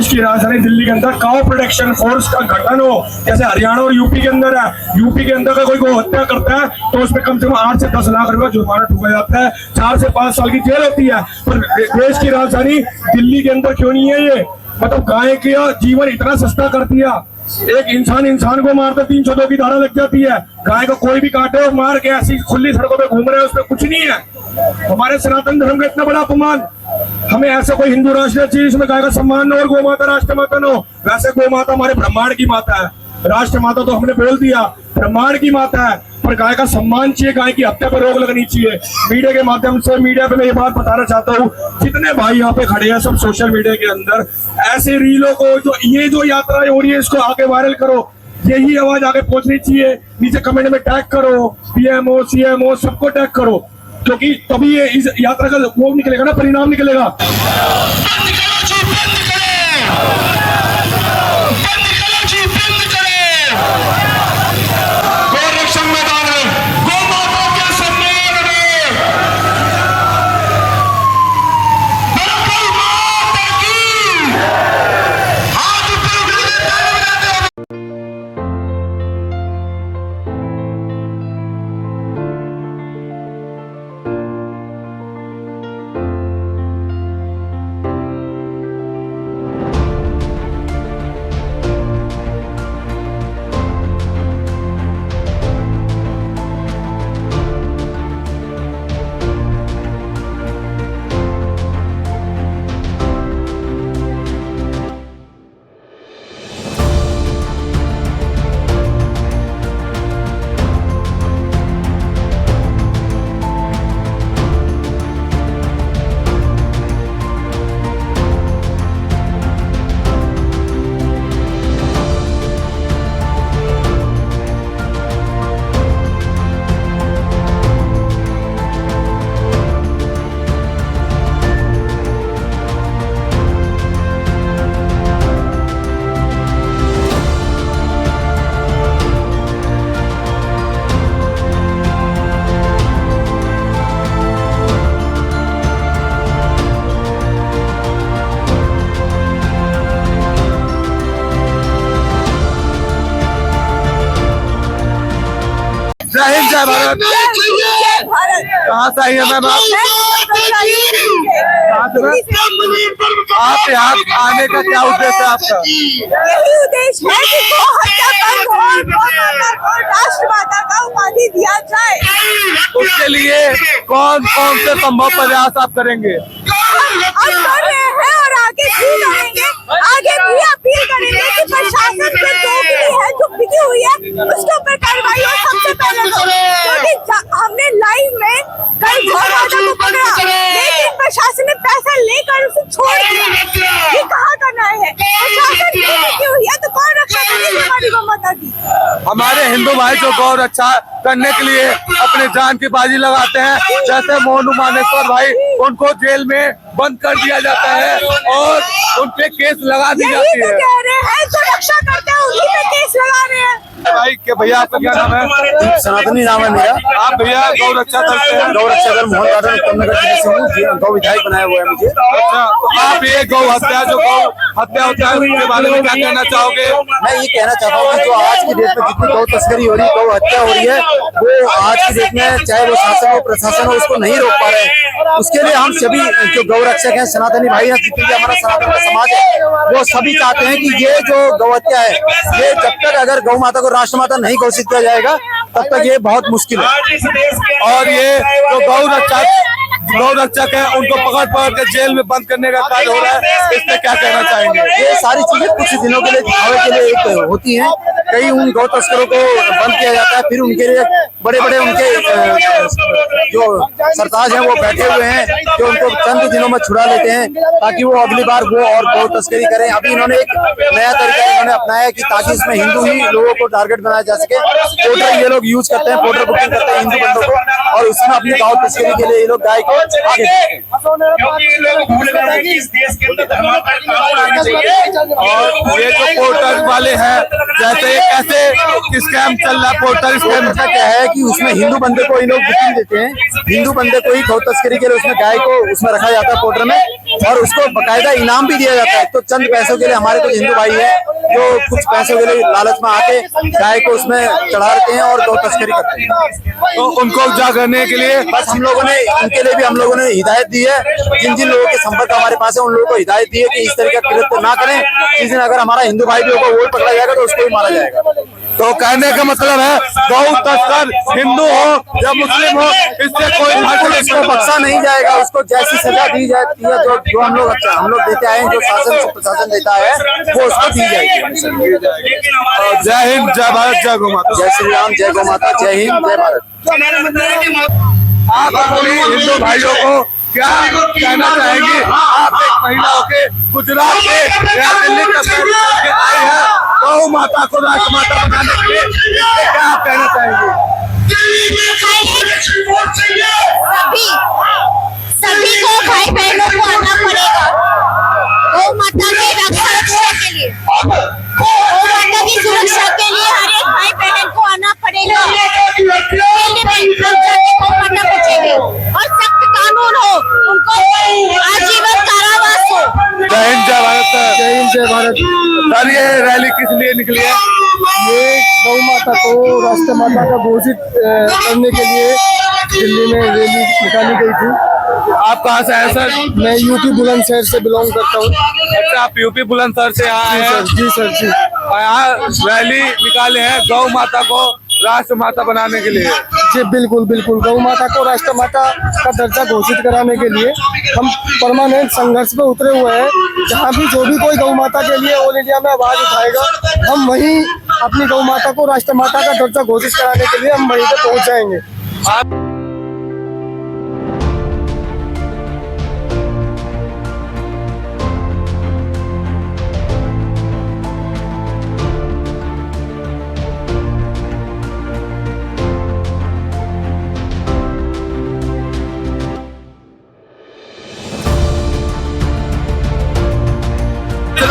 देश की राजधानी दिल्ली के अंदर काउ प्रोटेक्शन फोर्स का गठन हो, जैसे हरियाणा और यूपी के अंदर है। यूपी के अंदर का कोई गौ हत्या करता है तो उसमें कम से कम 8 से 10 लाख रुपए जुर्माना ठोका जाता है, 4 से 5 साल की जेल होती है। पर देश की राजधानी दिल्ली के अंदर क्यों नहीं है ये? मतलब गाय का जीवन इतना सस्ता कर दिया। एक इंसान को मारते 302 की धारा लग जाती है। गाय को कोई भी काटे और मार के ऐसी खुली सड़कों पे घूम रहे हैं, उसमें कुछ नहीं है। हमारे सनातन धर्म का इतना बड़ा अपमान। हमें ऐसा कोई हिंदू राष्ट्र चाहिए जिसमें गाय का सम्मान न हो और गौ माता राष्ट्र माता न हो। वैसे गौ माता हमारे ब्रह्मांड की माता है, राष्ट्र माता तो हमने बोल दिया, ब्रह्मांड की माता है। पर गाय का सम्मान चाहिए, गाय की हत्या पर रोक लगनी चाहिए। मीडिया के माध्यम से मीडिया पे मैं ये बात बताना चाहता हूँ, जितने भाई यहाँ पे खड़े हैं सब सोशल मीडिया के अंदर, ऐसे रीलों को जो यात्रा हो रही है इसको आगे वायरल करो। यही आवाज आगे पहुंचनी चाहिए। नीचे कमेंट में टैग करो, पीएमओ सीएमओ सबको टैग करो, क्योंकि तभी ये इस यात्रा का वो निकलेगा ना, परिणाम निकलेगा। जय हिंद जय भारत। कहाँ से आई है मैम आप? आप यहाँ आने का क्या उद्देश्य है आपका? यही उद्देश्य है कि गौ हत्या कर और गौ माता को राष्ट्रमाता का उपाधि दिया जाए। उसके लिए कौन कौन से संभव प्रयास आप करेंगे? हम कर रहे हैं और आगे भी करेंगे। आगे भी अपील करेंगे कि प्रशासन से जो भी है, जो बिकी हुई है उसके ऊपर कार्रवाई हो सबसे पहले, क्योंकि हमने लाइव में कल गौ माता को पकड़ा, लेकिन प्रशासन ने पैसा लेकर उसे छोड़ दिया। ये कहाँ करना है? प्रशासन की बिकी हुई है तो कौन रक्षा करेगी हमारी गौ माता की? हमारे हिंदू भाई जो गौ रक्षा करने के लिए अपने जान की बाजी लगाते हैं, जैसे मोनू मानेश्वर भाई, उनको जेल में बंद कर दिया जाता है और उन पे केस लगा दी जाती है। कह रहे हैं जो रक्षा करते हैं उन्हीं पे केस लगा रहे हैं। भाई के भैया आपका क्या नाम है? सनातनी नाम है मेरा। आप भैया गौ रक्षा करते हैं? गौ रक्षा कर मोहन गार्डन उत्तम नगर जिले से हूँ, गौ विधायक बनाया हुआ है मुझे। अच्छा, तो आप ये गौ हत्या जो गौ हत्या होता है उसके बारे में क्या कहना चाहोगे? मैं ये कहना चाहता हूँ कि जो आज की डेट में जितनी गौ तस्करी हो रही है, गौ हत्या हो रही है, वो आज की डेट में चाहे वो शासन हो प्रशासन हो उसको नहीं रोक पा रहे हैं। उसके लिए हम सभी जो गौ रक्षक हैं, सनातनी भाई हैं, जितनी भी हमारा सनातन का समाज है, वो सभी चाहते हैं कि ये जो गौ हत्या है, ये जब तक अगर गौ माता को राष्ट्रमाता नहीं घोषित किया जाएगा तब तक ये बहुत मुश्किल है। और ये जो गौ रक्षक है उनको पकड़ के जेल में बंद करने का कार्य हो रहा है, इसमें क्या कहना चाहेंगे? ये सारी चीजें कुछ दिनों के लिए दिखावे के लिए एक होती हैं। कई उन गौ तस्करों को बंद किया जाता है, फिर उनके लिए बड़े बड़े उनके जो सरताज हैं वो बैठे हुए हैं जो उनको चंद दिनों में छुड़ा लेते हैं ताकि वो अगली बार वो और गौ तस्करी करें। अभी इन्होंने एक नया तरीका इन्होंने अपनाया कि ताकि इसमें हिंदू ही लोगों को टारगेट बनाया जा सके। पोर्टर ये लोग यूज करते हैं, पोर्टर बुकिंग करते हैं हिंदू बंदों को, और उसमें अपनी गौ तस्करी के लिए ये लोग गाय को आगे और ये जो पोर्टर वाले हैं, जैसे ये कैसे स्कैम चल रहा है, पोर्टल स्कैम? ऐसा क्या है कि उसमें हिंदू बंदे को ये लोग बुकिंग देते हैं, हिंदू बंदे को ही गौ तस्करी के लिए उसमें गाय को उसमें रखा जाता है पोर्टर में, और उसको बकायदा इनाम भी दिया जाता है। तो चंद पैसों के लिए हमारे कुछ हिंदू भाई है जो कुछ पैसों के लिए लालच में आके गाय को उसमें चढ़ा देते हैं और गौ तस्करी करते हैं। तो उनको उपजा करने के लिए बस हम लोगों ने उनके लिए भी हम लोगों ने हिदायत दी है, जिन जिन लोगों के संपर्क हमारे पास है उन लोगों को हिदायत दी है कि इस तरह का कृत्य ना करें। जिस दिन अगर हमारा हिंदू भाई भी होगा वो पकड़ा जाएगा तो उसको भी मारा जाएगा। तो कहने का मतलब है गौ तस्कर हिंदू हो या मुस्लिम हो, इससे कोई उसको बख्शा नहीं जाएगा, उसको जैसी सजा दी जाती है जो हम लोग देते आए हैं, जो शासन प्रशासन देता है वो उसको दी जाएगी। जय हिंद, जय भारत, जय गौ माता। जय श्री राम, जय गौ माता, जय हिंद, जय भारत। आप अपने हिंदू भाइयों को क्या कहना चाहेंगे? आप एक महिला होके गुजरात के या दिल्ली तक के आई है गौ माता को राष्ट्रमाता बनाने के लिए, क्या आप कहना चाहेंगे? सभी को भाई बहनों को आना पड़ेगा गौ माता की रक्षा के लिए, गौ माता की सुरक्षा के लिए हर एक भाई बहन को आना पड़ेगा। गौ माता बचेगी और सख्त कानून हो, उनको आजीवन कारावास हो। जय हिंद, जय भारत। जय हिंद, जय भारत। सर ये रैली किस लिए निकली है? ये गौ माता को राष्ट्रमाता का घोषित करने के लिए दिल्ली में रैली निकाली गई थी। आप कहाँ से आए सर? मैं यूपी बुलंदशहर से बिलोंग करता हूँ। अच्छा, आप यूपी बुलंदशहर से आए हैं? जी सर जी। और यहाँ रैली निकाले हैं गौ माता को राष्ट्रमाता बनाने के लिए। जी बिल्कुल बिल्कुल, गौ माता को राष्ट्रमाता का दर्जा घोषित कराने के लिए हम परमानेंट संघर्ष पे उतरे हुए हैं। जहाँ भी जो भी कोई गौ माता के लिए ऑल इंडिया में आवाज उठाएगा, हम वहीं अपनी गौ माता को राष्ट्रमाता का दर्जा घोषित कराने के लिए हम वहीं पे पहुँच जाएंगे।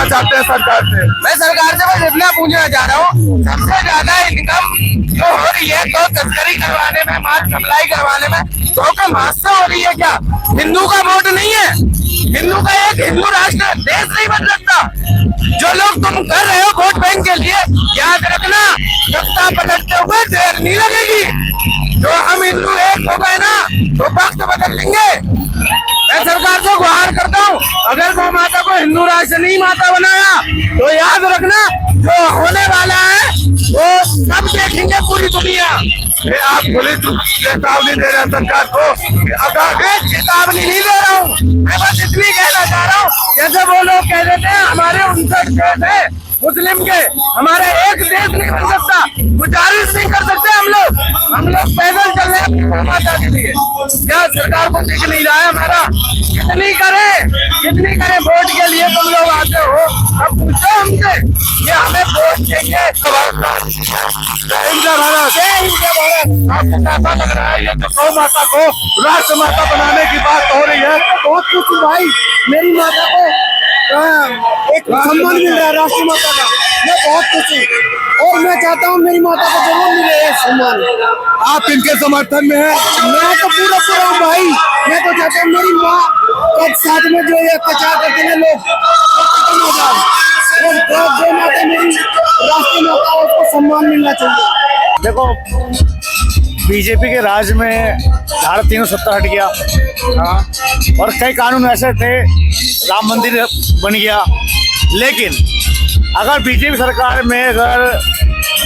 चाहते हैं सरकार से? मैं सरकार से बस इतना पूछना चाह रहा हूँ, सबसे ज्यादा इनकम जो हो रही है तो तस्करी करवाने में, माल सप्लाई करवाने में, तो का मास्टर हो रही है क्या? हिंदू का वोट नहीं है, हिंदू का एक हिंदू राष्ट्र देश नहीं बन सकता। जो लोग तुम कर रहे हो वोट बैंक के लिए, याद रखना सत्ता पलटते हुए देर नहीं लगेगी। जो हम हिंदू एक हो गए ना तो वक्त बदल लेंगे। मैं सरकार को गुहार करता हूँ, अगर गौ माता को हिंदू राष्ट्र नहीं माता बनाया तो याद रखना जो होने वाला है वो सब देखेंगे पूरी दुनिया। आप पुलिस चेतावनी दे रहे हैं सरकार को? अगर चेतावनी नहीं दे रहा हूँ, मैं बस इतनी कहना चाह रहा हूँ, जैसे वो लोग कह देते हैं हमारे 59 देश है मुस्लिम के, हमारे एक देश नहीं बन सकता, गुजारिश नहीं कर सकते हम लोग पैदल चल रहे हैं माता के लिए। क्या सरकार को दिख नहीं रहा है हमारा? कितनी करे वोट के लिए तुम लोग आते हो, अब पूछो हमसे ये हमें वोट चाहिए। आपको कैसा लग रहा है ये तो गौ माता को राष्ट्रमाता बनाने की बात हो रही है? बहुत खुश भाई, मेरी माता को एक सम्मान मिल रहा है राष्ट्र माता का। मैं बहुत खुश हूँ और मैं चाहता हूँ मेरी माता को जरूर मिले ये सम्मान। आप इनके समर्थन में हैं? मैं तो पूरा हूँ भाई। मैं तो चाहता हूँ मेरी माँ के साथ में जो ये अत्याचार करते हैं लोग खत्म हो जाए, और जो माता मेरी राष्ट्र माता है उसको सम्मान मिलना चाहिए। देखो, बीजेपी के राज में धारा 370 हट गया और कई कानून ऐसे थे, राम मंदिर बन गया। लेकिन अगर बीजेपी सरकार में अगर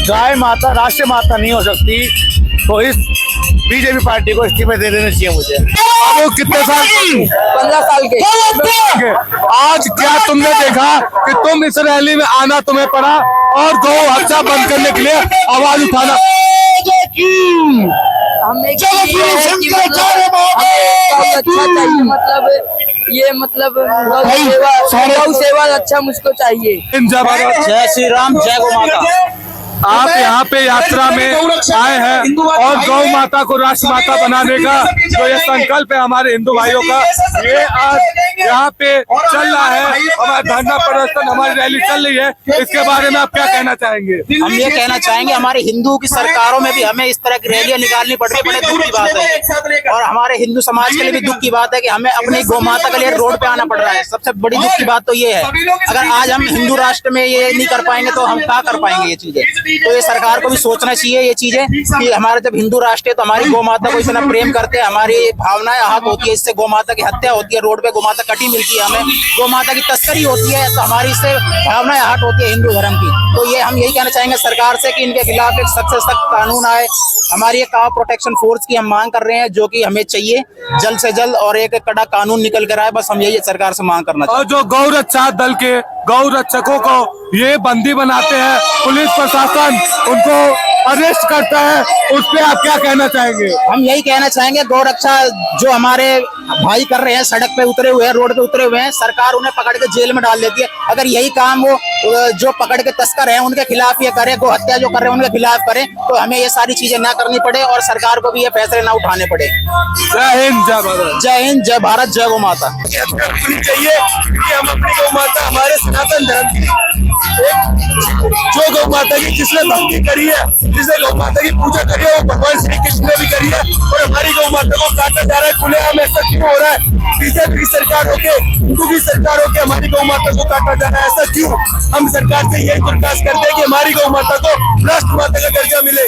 गाय माता राष्ट्रीय माता नहीं हो सकती तो इस बीजेपी पार्टी को इस्तीफे दे देने चाहिए मुझे। वो कितने साल? 15 साल के। आज क्या तुमने देखा कि तुम इस रैली में आना तुम्हें पड़ा और गौ हत्या बंद करने के लिए आवाज उठाना? हमें अच्छा चाहिए, मतलब गौ सेवा अच्छा मुझको चाहिए। जय भारत। जय श्री राम, जय गौ माता। आप यहाँ पे यात्रा में आए हैं और गौ माता को राष्ट्र माता बनाने का जो ये संकल्प है हमारे हिंदू भाइयों का, ये आज यहाँ पे चल रहा है। हमारा धरना प्रदर्शन, हमारी रैली चल रही है, इसके बारे में आप क्या कहना चाहेंगे? हम ये कहना चाहेंगे हमारे हिंदू की सरकारों में भी हमें इस तरह की रैलियां निकालनी पड़ रही है, बड़े दुख की बात है। और हमारे हिंदू समाज के लिए भी दुख की बात है कि हमें अपनी गौ माता के लिए रोड पे आना पड़ रहा है। सबसे बड़ी दुख की बात तो ये है, अगर आज हम हिंदू राष्ट्र में ये नहीं कर पाएंगे तो हम क्या कर पाएंगे ये चीजें। तो ये सरकार को भी सोचना चाहिए ये चीजें कि हमारा जब हिंदू राष्ट्र है तो हमारी गौ माता को इतना प्रेम करते हैं, हमारी भावनाएं आहत होती है, इससे गौ माता की हत्या होती है, रोड पे गौ माता कटी मिलती है, हमें गौ माता की तस्करी होती है, तो हमारी इससे भावनाएं आहत होती है हिंदू धर्म की। तो ये हम यही कहना चाहेंगे सरकार से कि इनके खिलाफ एक सख्त से सख्त कानून आए। हमारी एक काव प्रोटेक्शन फोर्स की हम मांग कर रहे हैं जो कि हमें चाहिए जल्द से जल्द, और एक कड़ा कानून निकल कर आए, बस हम यही सरकार से मांग करना और जो गौ रक्षा दल के गौ रक्षकों को ये बंदी बनाते हैं, पुलिस प्रशासन उनको अरेस्ट करता है, उस पे आप क्या कहना चाहेंगे? हम यही कहना चाहेंगे गौ रक्षा जो हमारे भाई कर रहे हैं, सड़क पे उतरे हुए हैं, रोड पे उतरे हुए हैं, सरकार उन्हें पकड़ के जेल में डाल देती है। अगर यही काम वो जो पकड़ के तस्कर हैं उनके खिलाफ ये करे, गौ हत्या जो कर रहे हैं उनके खिलाफ करें, तो हमें ये सारी चीजें ना करनी पड़े और सरकार को भी ये फैसले ना उठाने पड़े। जय हिंद, जय भारत। जय हिंद, जय भारत, जय गौ माता। चाहिए कि हम अपनी गौ माता, हमारे सनातन धर्म की जो गौ माता की जिसने भक्ति करी है, जिसने गौ माता की पूजा करी है, वो भगवान श्री कृष्ण ने भी करी है, और हमारी गौ माता को काटा जा रहा है खुलेआम। ऐसा क्यों हो रहा है? बीजेपी की सरकार होके, हिंदू की सरकार होके हमारी गौ माता को काटा जा रहा है, ऐसा क्यों? हम सरकार से यही दरखास्त करते हैं कि हमारी गौ माता को राष्ट्र माता का दर्जा मिले।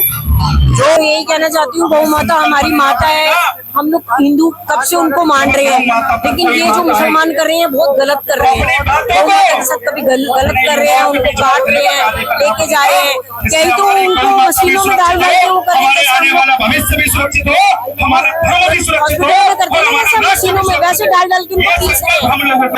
जो यही कहना चाहती हूँ, गौ माता हमारी माता है, हम लोग हिंदू कब से उनको मान रहे हैं, लेकिन ये जो मुसलमान कर रहे हैं बहुत गलत कर रहे हैं। गौ माता के साथ कभी गलत कर रहे हैं, उनको काट रहे हैं, लेके जा रहे हैं, कहीं तो उनको मशीनों में डाल रहे हैं, वो भविष्य भी सुरक्षित हो, हमारा धर्म भी सुरक्षित हो, मशीनों में वैसे डाल डाल के उनको पीस रहे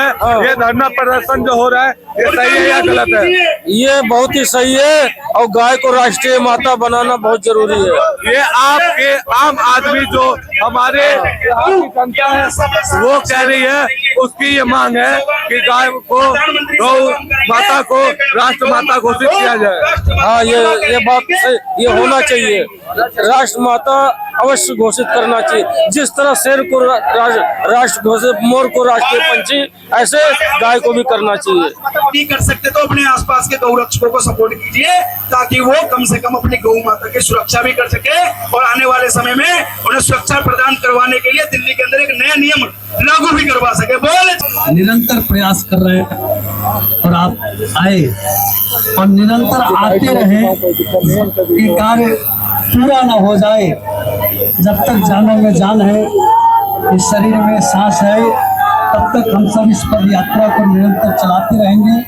हैं। ये धरना प्रदर्शन जो हो रहा है ये सही है या गलत है? ये बहुत ही सही है और गाय को राष्ट्रीय माता बनाना बहुत जरूरी है। ये आपके आम आदमी जो हमारे यहाँ की जनता है वो कह रही है, उसकी ये मांग है कि गाय को, गौ माता को राष्ट्र माता घोषित किया जाए। हाँ, ये बात सही, ये होना चाहिए। राष्ट्र माता अवश्य घोषित करना चाहिए। जिस तरह शेर को राष्ट्र घोषित, मोर को राष्ट्रीय पंछी, ऐसे गाय को भी करना चाहिए। नहीं कर सकते तो अपने आसपास के गौ रक्षकों को सपोर्ट कीजिए ताकि वो कम से कम अपनी गौ माता की सुरक्षा भी कर सके, और आने वाले समय में उन्हें सुरक्षा प्रदान करवाने के लिए दिल्ली के अंदर एक नया नियम लागू भी करवा सके। बोल निरंतर प्रयास कर रहे हैं और आप आए और निरंतर आते रहे कि कार्य पूरा न हो जाए। जब तक जानों में जान है, इस शरीर में सांस है, तब तक हम सब इस पद यात्रा को निरंतर चलाते रहेंगे।